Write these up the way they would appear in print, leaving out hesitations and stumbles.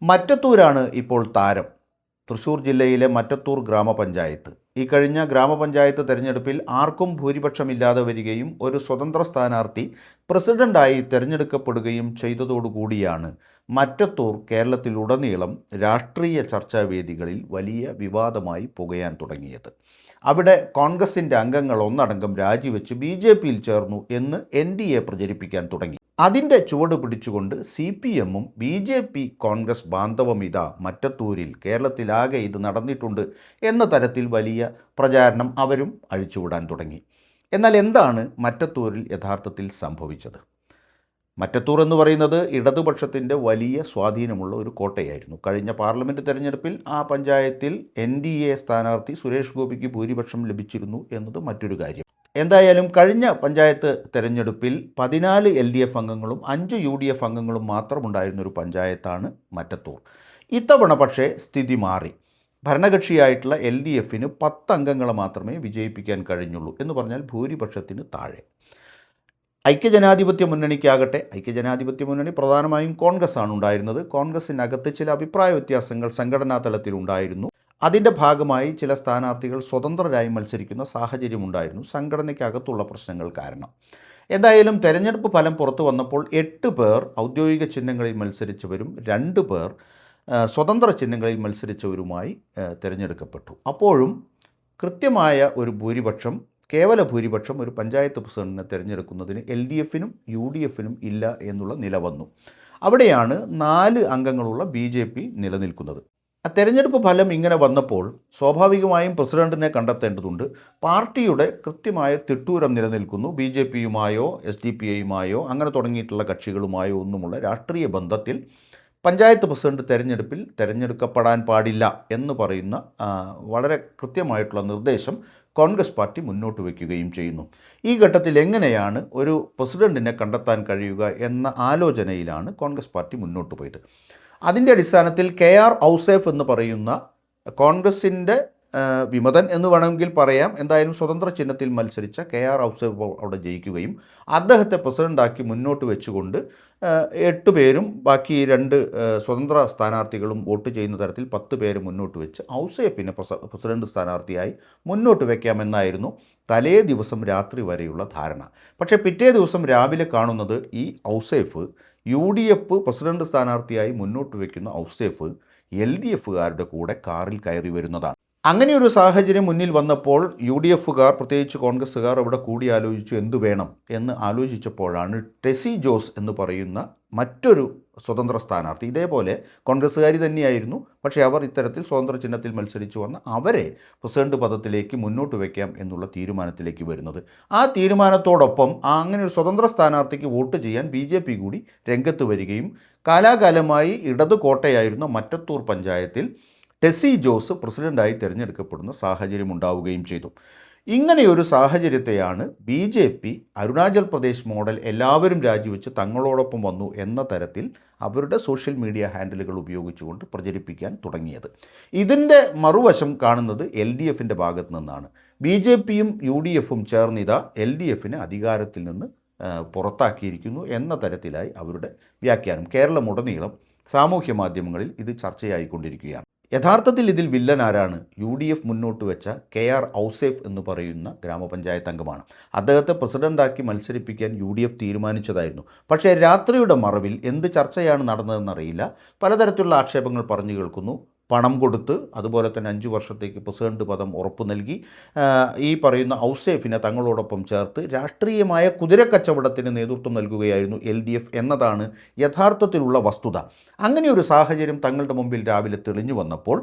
മറ്റത്തൂരാണ് ഇപ്പോൾ താരം. തൃശ്ശൂർ ജില്ലയിലെ മറ്റത്തൂർ ഗ്രാമപഞ്ചായത്ത്. ഈ കഴിഞ്ഞ ഗ്രാമപഞ്ചായത്ത് തെരഞ്ഞെടുപ്പിൽ ആർക്കും ഭൂരിപക്ഷമില്ലാതെ വരികയും ഒരു സ്വതന്ത്ര സ്ഥാനാർത്ഥി പ്രസിഡന്റായി തെരഞ്ഞെടുക്കപ്പെടുകയും ചെയ്തതോടുകൂടിയാണ് മറ്റത്തൂർ കേരളത്തിലുടനീളം രാഷ്ട്രീയ ചർച്ചാവേദികളിൽ വലിയ വിവാദമായി പുകയാൻ തുടങ്ങിയത്. അവിടെ കോൺഗ്രസിൻ്റെ അംഗങ്ങൾ ഒന്നടങ്കം രാജിവെച്ച് BJPയിൽ ചേർന്നു എന്ന് NDA പ്രചരിപ്പിക്കാൻ തുടങ്ങി. അതിൻ്റെ ചുവട് പിടിച്ചുകൊണ്ട് CPMും BJP കോൺഗ്രസ് ബാന്ധവമിത മറ്റത്തൂരിൽ കേരളത്തിലാകെ ഇത് നടന്നിട്ടുണ്ട് എന്ന തരത്തിൽ വലിയ പ്രചാരണം അവരും അഴിച്ചുവിടാൻ തുടങ്ങി. എന്നാൽ എന്താണ് മറ്റത്തൂരിൽ യഥാർത്ഥത്തിൽ സംഭവിച്ചത്? മറ്റത്തൂർ എന്ന് പറയുന്നത് ഇടതുപക്ഷത്തിൻ്റെ വലിയ സ്വാധീനമുള്ള ഒരു കോട്ടയായിരുന്നു. കഴിഞ്ഞ പാർലമെൻറ്റ് തെരഞ്ഞെടുപ്പിൽ ആ പഞ്ചായത്തിൽ NDA സ്ഥാനാർത്ഥി സുരേഷ് ഗോപിക്ക് ഭൂരിപക്ഷം ലഭിച്ചിരുന്നു എന്നത് മറ്റൊരു കാര്യം. എന്തായാലും കഴിഞ്ഞ പഞ്ചായത്ത് തെരഞ്ഞെടുപ്പിൽ 14 LDF അംഗങ്ങളും 5 UDF അംഗങ്ങളും മാത്രമുണ്ടായിരുന്നൊരു പഞ്ചായത്താണ് മറ്റത്തൂർ. ഇത്തവണ പക്ഷേ സ്ഥിതി മാറി. ഭരണകക്ഷിയായിട്ടുള്ള LDFന് 10 അംഗങ്ങളെ മാത്രമേ വിജയിപ്പിക്കാൻ കഴിഞ്ഞുള്ളൂ. എന്ന് പറഞ്ഞാൽ ഭൂരിപക്ഷത്തിന് താഴെ. ഐക്യജനാധിപത്യ മുന്നണിക്കാകട്ടെ, ഐക്യജനാധിപത്യ മുന്നണി പ്രധാനമായും കോൺഗ്രസ് ആണ് ഉണ്ടായിരുന്നത്. കോൺഗ്രസിനകത്ത് ചില അഭിപ്രായ വ്യത്യാസങ്ങൾ സംഘടനാ തലത്തിലുണ്ടായിരുന്നു. അതിൻ്റെ ഭാഗമായി ചില സ്ഥാനാർത്ഥികൾ സ്വതന്ത്രരായി മത്സരിക്കുന്ന സാഹചര്യമുണ്ടായിരുന്നു സംഘടനയ്ക്കകത്തുള്ള പ്രശ്നങ്ങൾ കാരണം. എന്തായാലും തെരഞ്ഞെടുപ്പ് ഫലം പുറത്തു വന്നപ്പോൾ 8 പേർ ഔദ്യോഗിക ചിഹ്നങ്ങളിൽ മത്സരിച്ചവരും 2 പേർ സ്വതന്ത്ര ചിഹ്നങ്ങളിൽ മത്സരിച്ചവരുമായി തിരഞ്ഞെടുക്കപ്പെട്ടു. അപ്പോഴും കൃത്യമായ ഒരു ഭൂരിപക്ഷം, കേവല ഭൂരിപക്ഷം ഒരു പഞ്ചായത്ത് പ്രസിഡന്റിനെ തിരഞ്ഞെടുക്കുന്നതിന് LDFനും UDFനും ഇല്ല എന്നുള്ള നില വന്നു. അവിടെയാണ് 4 അംഗങ്ങളുള്ള BJP നിലനിൽക്കുന്നത്. തെരഞ്ഞെടുപ്പ് ഫലം ഇങ്ങനെ വന്നപ്പോൾ സ്വാഭാവികമായും പ്രസിഡന്റിനെ കണ്ടെത്തേണ്ടതുണ്ട്. പാർട്ടിയുടെ കൃത്യമായ തിട്ടൂരം നിലനിൽക്കുന്നു. BJPയുമായോ SDPIയുമായോ അങ്ങനെ തുടങ്ങിയിട്ടുള്ള കക്ഷികളുമായോ ഒന്നുമുള്ള രാഷ്ട്രീയ ബന്ധത്തിൽ പഞ്ചായത്ത് പ്രസിഡന്റ് തെരഞ്ഞെടുപ്പിൽ തിരഞ്ഞെടുക്കപ്പെടാൻ പാടില്ല എന്ന് പറയുന്ന വളരെ കൃത്യമായിട്ടുള്ള നിർദ്ദേശം കോൺഗ്രസ് പാർട്ടി മുന്നോട്ട് വയ്ക്കുകയും ചെയ്യുന്നു. ഈ ഘട്ടത്തിൽ എങ്ങനെയാണ് ഒരു പ്രസിഡന്റിനെ കണ്ടെത്താൻ കഴിയുക എന്ന ആലോചനയിലാണ് കോൺഗ്രസ് പാർട്ടി മുന്നോട്ട് പോയത്. അതിൻ്റെ അടിസ്ഥാനത്തിൽ KR ഔസേഫ് എന്ന് പറയുന്ന കോൺഗ്രസിൻ്റെ വിമതൻ എന്ന് വേണമെങ്കിൽ പറയാം, എന്തായാലും സ്വതന്ത്ര ചിഹ്നത്തിൽ മത്സരിച്ച KR ഔസേഫ് അവിടെ ജയിക്കുകയും അദ്ദേഹത്തെ പ്രസിഡൻ്റാക്കി മുന്നോട്ട് വെച്ചുകൊണ്ട് 8 പേരും ബാക്കി 2 സ്വതന്ത്ര സ്ഥാനാർത്ഥികളും വോട്ട് ചെയ്യുന്ന തരത്തിൽ 10 പേര് മുന്നോട്ട് വെച്ച് ഔസേഫിനെ പ്രസിഡന്റ് സ്ഥാനാർത്ഥിയായി മുന്നോട്ട് വയ്ക്കാമെന്നായിരുന്നു തലേ ദിവസം രാത്രി വരെയുള്ള ധാരണ. പക്ഷേ പിറ്റേ ദിവസം രാവിലെ കാണുന്നത് ഈ ഔസേഫ് UDF പ്രസിഡന്റ് സ്ഥാനാർത്ഥിയായി മുന്നോട്ട് വയ്ക്കുന്ന ഔസേഫ് LDFകാരുടെ കൂടെ കാറിൽ കയറി വരുന്നതാണ്. അങ്ങനെയൊരു സാഹചര്യം മുന്നിൽ വന്നപ്പോൾ UDFകാർ, പ്രത്യേകിച്ച് കോൺഗ്രസ്സുകാർ അവിടെ കൂടിയാലോചിച്ചു എന്തു വേണം എന്ന് ആലോചിച്ചപ്പോഴാണ് ടെസി ജോസ് എന്ന് പറയുന്ന മറ്റൊരു സ്വതന്ത്ര സ്ഥാനാർത്ഥി, ഇതേപോലെ കോൺഗ്രസ്സുകാരി തന്നെയായിരുന്നു, പക്ഷേ അവർ ഇത്തരത്തിൽ സ്വതന്ത്ര ചിഹ്നത്തിൽ മത്സരിച്ചു വന്ന അവരെ പ്രസിഡന്റ് പദത്തിലേക്ക് മുന്നോട്ട് വയ്ക്കാം എന്നുള്ള തീരുമാനത്തിലേക്ക് വരുന്നത്. ആ തീരുമാനത്തോടൊപ്പം അങ്ങനെ ഒരു സ്വതന്ത്ര സ്ഥാനാർത്ഥിക്ക് വോട്ട് ചെയ്യാൻ BJP കൂടി രംഗത്ത് വരികയും കാലാകാലമായി ഇടതു കോട്ടയായിരുന്ന മറ്റത്തൂർ പഞ്ചായത്തിൽ ടെസി ജോസ് പ്രസിഡൻ്റായി തിരഞ്ഞെടുക്കപ്പെടുന്ന സാഹചര്യം ഉണ്ടാവുകയും ചെയ്തു. ഇങ്ങനെയൊരു സാഹചര്യത്തെയാണ് BJP അരുണാചൽ പ്രദേശ് മോഡൽ എല്ലാവരും രാജിവെച്ച് തങ്ങളോടൊപ്പം വന്നു എന്ന തരത്തിൽ അവരുടെ സോഷ്യൽ മീഡിയ ഹാൻഡിലുകൾ ഉപയോഗിച്ചുകൊണ്ട് പ്രചരിപ്പിക്കാൻ തുടങ്ങിയത്. ഇതിൻ്റെ മറുവശം കാണുന്നത് LDFൻ്റെ ഭാഗത്തു നിന്നാണ്. BJPയും UDFും ചേർന്നിതാ LDFനെ അധികാരത്തിൽ നിന്ന് പുറത്താക്കിയിരിക്കുന്നു എന്ന തരത്തിലായി അവരുടെ വ്യാഖ്യാനം. കേരളമുടനീളം സാമൂഹ്യ മാധ്യമങ്ങളിൽ ഇത് ചർച്ചയായിക്കൊണ്ടിരിക്കുകയാണ്. യഥാർത്ഥത്തിൽ ഇതിൽ വില്ലൻ ആരാണ്? UDF മുന്നോട്ട് വെച്ച KR ഔസേഫ് എന്ന് പറയുന്ന ഗ്രാമപഞ്ചായത്ത് അംഗമാണ്. അദ്ദേഹത്തെ പ്രസിഡൻ്റാക്കി മത്സരിപ്പിക്കാൻ UDF തീരുമാനിച്ചതായിരുന്നു. പക്ഷേ രാത്രിയുടെ മറവിൽ എന്ത് ചർച്ചയാണ് നടന്നതെന്നറിയില്ല. പലതരത്തിലുള്ള ആക്ഷേപങ്ങൾ പറഞ്ഞു കേൾക്കുന്നു. പണം കൊടുത്ത്, അതുപോലെ തന്നെ 5 വർഷത്തേക്ക് പ്രസിഡന്റ് പദം ഉറപ്പു നൽകി ഈ പറയുന്ന ഔസേഫിനെ തങ്ങളോടൊപ്പം ചേർത്ത് രാഷ്ട്രീയമായ കുതിരക്കച്ചവടത്തിന് നേതൃത്വം നൽകുകയായിരുന്നു LDF എന്നതാണ് യഥാർത്ഥത്തിലുള്ള വസ്തുത. അങ്ങനെയൊരു സാഹചര്യം തങ്ങളുടെ മുമ്പിൽ രാവിലെ തെളിഞ്ഞു വന്നപ്പോൾ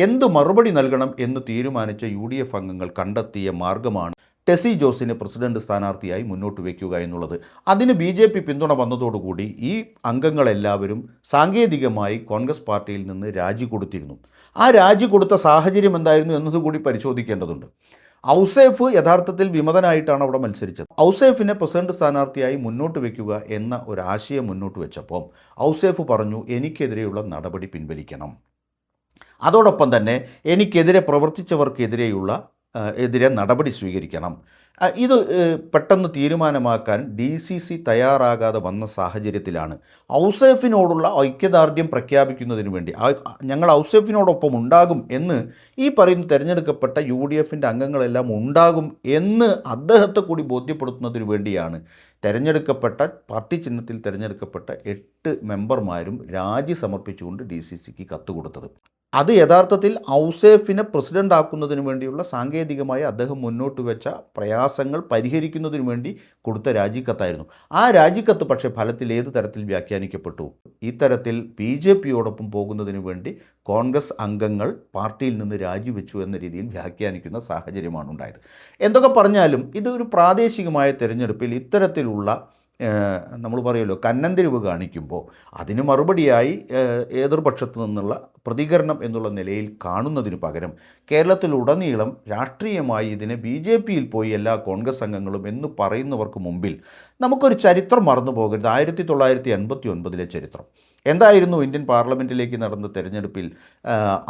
എന്ത് മറുപടി നൽകണം എന്ന് തീരുമാനിച്ച UDF അംഗങ്ങൾ കണ്ടെത്തിയ മാർഗമാണ് ടെസി ജോസിനെ പ്രസിഡന്റ് സ്ഥാനാർത്ഥിയായി മുന്നോട്ട് വയ്ക്കുക എന്നുള്ളത്. അതിന് BJP പിന്തുണ വന്നതോടുകൂടി ഈ അംഗങ്ങളെല്ലാവരും സാങ്കേതികമായി കോൺഗ്രസ് പാർട്ടിയിൽ നിന്ന് രാജി കൊടുത്തിരുന്നു. ആ രാജി കൊടുത്ത സാഹചര്യം എന്തായിരുന്നു എന്നതുകൂടി പരിശോധിക്കേണ്ടതുണ്ട്. ഔസേഫ് യഥാർത്ഥത്തിൽ വിമതനായിട്ടാണ് അവിടെ മത്സരിച്ചത്. ഔസേഫിനെ പ്രസിഡന്റ് സ്ഥാനാർത്ഥിയായി മുന്നോട്ട് വയ്ക്കുക എന്ന ഒരു ആശയം മുന്നോട്ട് വെച്ചപ്പോൾ ഔസേഫ് പറഞ്ഞു, എനിക്കെതിരെയുള്ള നടപടി പിൻവലിക്കണം, അതോടൊപ്പം തന്നെ എനിക്കെതിരെ പ്രവർത്തിച്ചവർക്കെതിരെയുള്ള എതിരെ നടപടി സ്വീകരിക്കണം. ഇത് പെട്ടെന്ന് തീരുമാനമാക്കാൻ DCC തയ്യാറാകാതെ വന്ന സാഹചര്യത്തിലാണ് ഔസേഫിനോടുള്ള ഐക്യദാർഢ്യം പ്രഖ്യാപിക്കുന്നതിന് വേണ്ടി ഞങ്ങൾ ഔസേഫിനോടൊപ്പം ഉണ്ടാകും എന്ന് ഈ പറയുന്ന തിരഞ്ഞെടുക്കപ്പെട്ട UDFൻ്റെ അംഗങ്ങളെല്ലാം ഉണ്ടാകും എന്ന് അദ്ദേഹത്തെ കൂടി ബോധ്യപ്പെടുത്തുന്നതിന് വേണ്ടിയാണ് തിരഞ്ഞെടുക്കപ്പെട്ട പാർട്ടി ചിഹ്നത്തിൽ തിരഞ്ഞെടുക്കപ്പെട്ട 8 മെമ്പർമാരും രാജി സമർപ്പിച്ചുകൊണ്ട് DCCക്ക് കത്ത് കൊടുത്തത്. അത് യഥാർത്ഥത്തിൽ ഔസേഫിനെ പ്രസിഡൻ്റ് ആക്കുന്നതിന് വേണ്ടിയുള്ള സാങ്കേതികമായി അദ്ദേഹം മുന്നോട്ട് വെച്ച പ്രയാസങ്ങൾ പരിഹരിക്കുന്നതിന് വേണ്ടി കൊടുത്ത രാജിക്കത്തായിരുന്നു. ആ രാജിക്കത്ത് പക്ഷേ ഫലത്തിൽ ഏത് തരത്തിൽ വ്യാഖ്യാനിക്കപ്പെട്ടു? ഇത്തരത്തിൽ BJPയോടൊപ്പം പോകുന്നതിന് വേണ്ടി കോൺഗ്രസ് അംഗങ്ങൾ പാർട്ടിയിൽ നിന്ന് രാജിവെച്ചു എന്ന രീതിയിൽ വ്യാഖ്യാനിക്കുന്ന സാഹചര്യമാണ് ഉണ്ടായത്. എന്തൊക്കെ പറഞ്ഞാലും ഇത് ഒരു പ്രാദേശികമായ തിരഞ്ഞെടുപ്പിൽ ഇത്തരത്തിലുള്ള നമ്മൾ പറയുമല്ലോ കന്നന്തിരിവ് കാണിക്കുമ്പോൾ അതിന് മറുപടിയായി എതിർപക്ഷത്തു നിന്നുള്ള പ്രതികരണം എന്നുള്ള നിലയിൽ കാണുന്നതിന് പകരം കേരളത്തിലുടനീളം രാഷ്ട്രീയമായി ഇതിനെ BJPയിൽ പോയി എല്ലാ കോൺഗ്രസ് അംഗങ്ങളും എന്ന് പറയുന്നവർക്ക് മുമ്പിൽ നമുക്കൊരു ചരിത്രം മറന്നു പോകരുത്. 1989 ചരിത്രം എന്തായിരുന്നു? ഇന്ത്യൻ പാർലമെൻറ്റിലേക്ക് നടന്ന തെരഞ്ഞെടുപ്പിൽ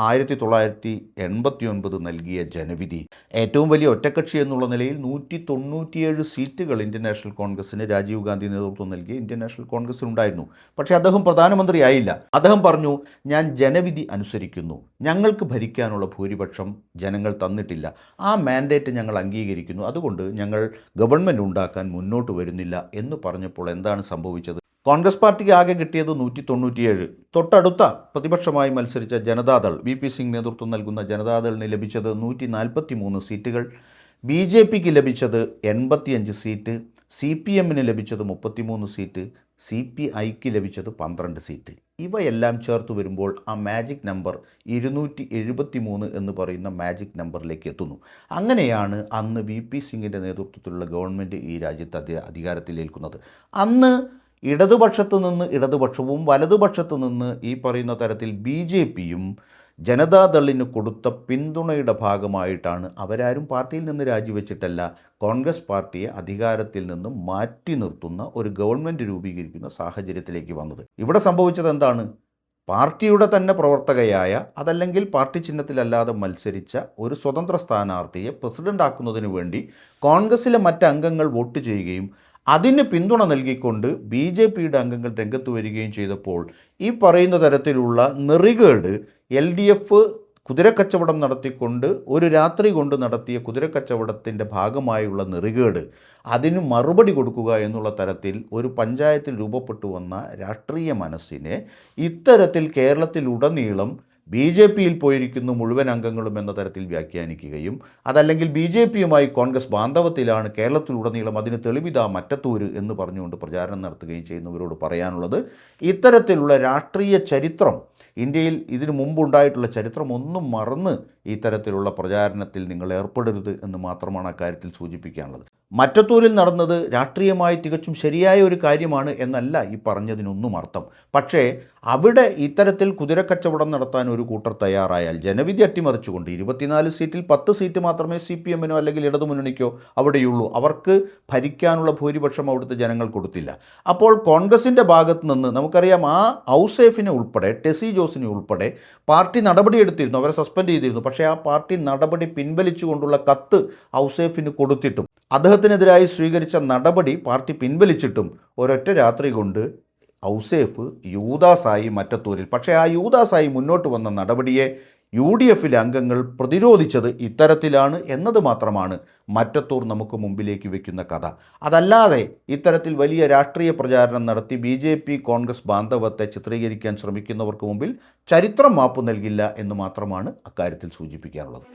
1989 നൽകിയ ജനവിധി. ഏറ്റവും വലിയ ഒറ്റക്കക്ഷി എന്നുള്ള നിലയിൽ 197 സീറ്റുകൾ ഇന്ത്യൻ നാഷണൽ കോൺഗ്രസ്സിന് രാജീവ് ഗാന്ധി നേതൃത്വം നൽകിയ ഇന്ത്യൻ നാഷണൽ കോൺഗ്രസ്സിനുണ്ടായിരുന്നു. പക്ഷേ അദ്ദേഹം പ്രധാനമന്ത്രിയായില്ല. അദ്ദേഹം പറഞ്ഞു, ഞാൻ ജനവിധി അനുസരിക്കുന്നു, ഞങ്ങൾക്ക് ഭരിക്കാനുള്ള ഭൂരിപക്ഷം ജനങ്ങൾ തന്നിട്ടില്ല, ആ മാൻഡേറ്റ് ഞങ്ങൾ അംഗീകരിക്കുന്നു, അതുകൊണ്ട് ഞങ്ങൾ ഗവൺമെൻറ് ഉണ്ടാക്കാൻ മുന്നോട്ട് വരുന്നില്ല എന്ന് പറഞ്ഞപ്പോൾ എന്താണ് സംഭവിച്ചത്? കോൺഗ്രസ് പാർട്ടിക്ക് ആകെ കിട്ടിയത് 197. തൊട്ടടുത്ത പ്രതിപക്ഷമായി മത്സരിച്ച ജനതാദൾ, VP സിംഗ് നേതൃത്വം നൽകുന്ന ജനതാദളിന് ലഭിച്ചത് 143 സീറ്റുകൾ, BJPക്ക് ലഭിച്ചത് 85 സീറ്റ്, CPMന് ലഭിച്ചത് 33 സീറ്റ്, CPIക്ക് ലഭിച്ചത് 12 സീറ്റ്. ഇവയെല്ലാം ചേർത്ത് വരുമ്പോൾ ആ മാജിക് നമ്പർ 273 എന്ന് പറയുന്ന മാജിക് നമ്പറിലേക്ക് എത്തുന്നു. അങ്ങനെയാണ് അന്ന് VP സിംഗിൻ്റെ നേതൃത്വത്തിലുള്ള ഗവൺമെൻറ് ഈ രാജ്യത്ത് അധികാരത്തിലേൽക്കുന്നത്. അന്ന് ഇടതുപക്ഷത്തു നിന്ന് ഇടതുപക്ഷവും വലതുപക്ഷത്തു നിന്ന് ഈ പറയുന്ന തരത്തിൽ BJPയും ജനതാദളിന് കൊടുത്ത പിന്തുണയുടെ ഭാഗമായിട്ടാണ് അവരാരും പാർട്ടിയിൽ നിന്ന് രാജിവെച്ചിട്ടല്ല കോൺഗ്രസ് പാർട്ടിയെ അധികാരത്തിൽ നിന്നും മാറ്റി നിർത്തുന്ന ഒരു ഗവൺമെൻറ് രൂപീകരിക്കുന്ന സാഹചര്യത്തിലേക്ക് വന്നത്. ഇവിടെ സംഭവിച്ചത് എന്താണ്? പാർട്ടിയുടെ തന്നെ പ്രവർത്തകയായ അതല്ലെങ്കിൽ പാർട്ടി ചിഹ്നത്തിലല്ലാതെ മത്സരിച്ച ഒരു സ്വതന്ത്ര സ്ഥാനാർത്ഥിയെ പ്രസിഡൻ്റ് ആക്കുന്നതിന് വേണ്ടി കോൺഗ്രസ്സിലെ മറ്റ് അംഗങ്ങൾ വോട്ട് ചെയ്യുകയും അതിന് പിന്തുണ നൽകിക്കൊണ്ട് BJPയുടെ അംഗങ്ങൾ രംഗത്ത് വരികയും ചെയ്തപ്പോൾ ഈ പറയുന്ന തരത്തിലുള്ള നെറികേട് LDF കുതിരക്കച്ചവടം നടത്തിക്കൊണ്ട് ഒരു രാത്രി കൊണ്ട് നടത്തിയ കുതിരക്കച്ചവടത്തിൻ്റെ ഭാഗമായുള്ള നെറികേട് അതിന് മറുപടി കൊടുക്കുക എന്നുള്ള തരത്തിൽ ഒരു പഞ്ചായത്തിൽ രൂപപ്പെട്ടു വന്ന രാഷ്ട്രീയ മനസ്സിനെ ഇത്തരത്തിൽ കേരളത്തിലുടനീളം BJPയിൽ പോയിരിക്കുന്നു മുഴുവൻ അംഗങ്ങളും എന്ന തരത്തിൽ വ്യാഖ്യാനിക്കുകയും അതല്ലെങ്കിൽ BJPയുമായി കോൺഗ്രസ് ബാന്ധവത്തിലാണ് കേരളത്തിലുടനീളം അതിന് തെളിവിതാ മറ്റത്തൂര് എന്ന് പറഞ്ഞുകൊണ്ട് പ്രചാരണം നടത്തുകയും ചെയ്യുന്നവരോട് പറയാനുള്ളത്, ഇത്തരത്തിലുള്ള രാഷ്ട്രീയ ചരിത്രം ഇന്ത്യയിൽ ഇതിനു മുമ്പുണ്ടായിട്ടുള്ള ചരിത്രം ഒന്നും മറന്ന് ഇത്തരത്തിലുള്ള പ്രചാരണത്തിൽ നിങ്ങൾ ഏർപ്പെടരുത് എന്ന് മാത്രമാണ് അക്കാര്യത്തിൽ സൂചിപ്പിക്കാനുള്ളത്. മറ്റത്തൂരിൽ നടന്നത് രാഷ്ട്രീയമായി തികച്ചും ശരിയായ ഒരു കാര്യമാണ് എന്നല്ല ഈ പറഞ്ഞതിനൊന്നും അർത്ഥം. പക്ഷേ അവിടെ ഇത്തരത്തിൽ കുതിരക്കച്ചവടം നടത്താൻ ഒരു കൂട്ടർ തയ്യാറായാൽ ജനവിധി അട്ടിമറിച്ചുകൊണ്ട് 24 സീറ്റിൽ 10 സീറ്റ് മാത്രമേ CPMനോ അല്ലെങ്കിൽ ഇടതുമുന്നണിക്കോ അവിടെയുള്ളൂ. അവർക്ക് ഭരിക്കാനുള്ള ഭൂരിപക്ഷം അവിടുത്തെ ജനങ്ങൾ കൊടുത്തില്ല. അപ്പോൾ കോൺഗ്രസിൻ്റെ ഭാഗത്ത് നിന്ന് നമുക്കറിയാം ആ ഔസേഫിനെ ഉൾപ്പെടെ ടെസി ജോസിനെ ഉൾപ്പെടെ പാർട്ടി നടപടിയെടുത്തിരുന്നു, അവരെ സസ്പെൻഡ് ചെയ്തിരുന്നു. പക്ഷേ ആ പാർട്ടി നടപടി പിൻവലിച്ചുകൊണ്ടുള്ള കത്ത് ഔസേഫിന് കൊടുത്തിട്ടും അദ്ദേഹത്തിനെതിരായി സ്വീകരിച്ച നടപടി പാർട്ടി പിൻവലിച്ചിട്ടും ഒരൊറ്റ രാത്രി കൊണ്ട് ഔസേഫ് യൂദാസായി മറ്റത്തൂരിൽ. പക്ഷേ ആ യൂദാസായി മുന്നോട്ട് വന്ന നടപടിയെ UDFിലെ അംഗങ്ങൾ പ്രതിരോധിച്ചത് ഇത്തരത്തിലാണ് എന്നത് മാത്രമാണ് മറ്റത്തൂർ നമുക്ക് മുമ്പിലേക്ക് വയ്ക്കുന്ന കഥ. അതല്ലാതെ ഇത്തരത്തിൽ വലിയ രാഷ്ട്രീയ പ്രചാരണം നടത്തി BJP കോൺഗ്രസ് ബാന്ധവത്തെ ചിത്രീകരിക്കാൻ ശ്രമിക്കുന്നവർക്ക് മുമ്പിൽ ചരിത്രം മാപ്പ് നൽകില്ല എന്ന് മാത്രമാണ് അക്കാര്യത്തിൽ സൂചിപ്പിക്കാനുള്ളത്.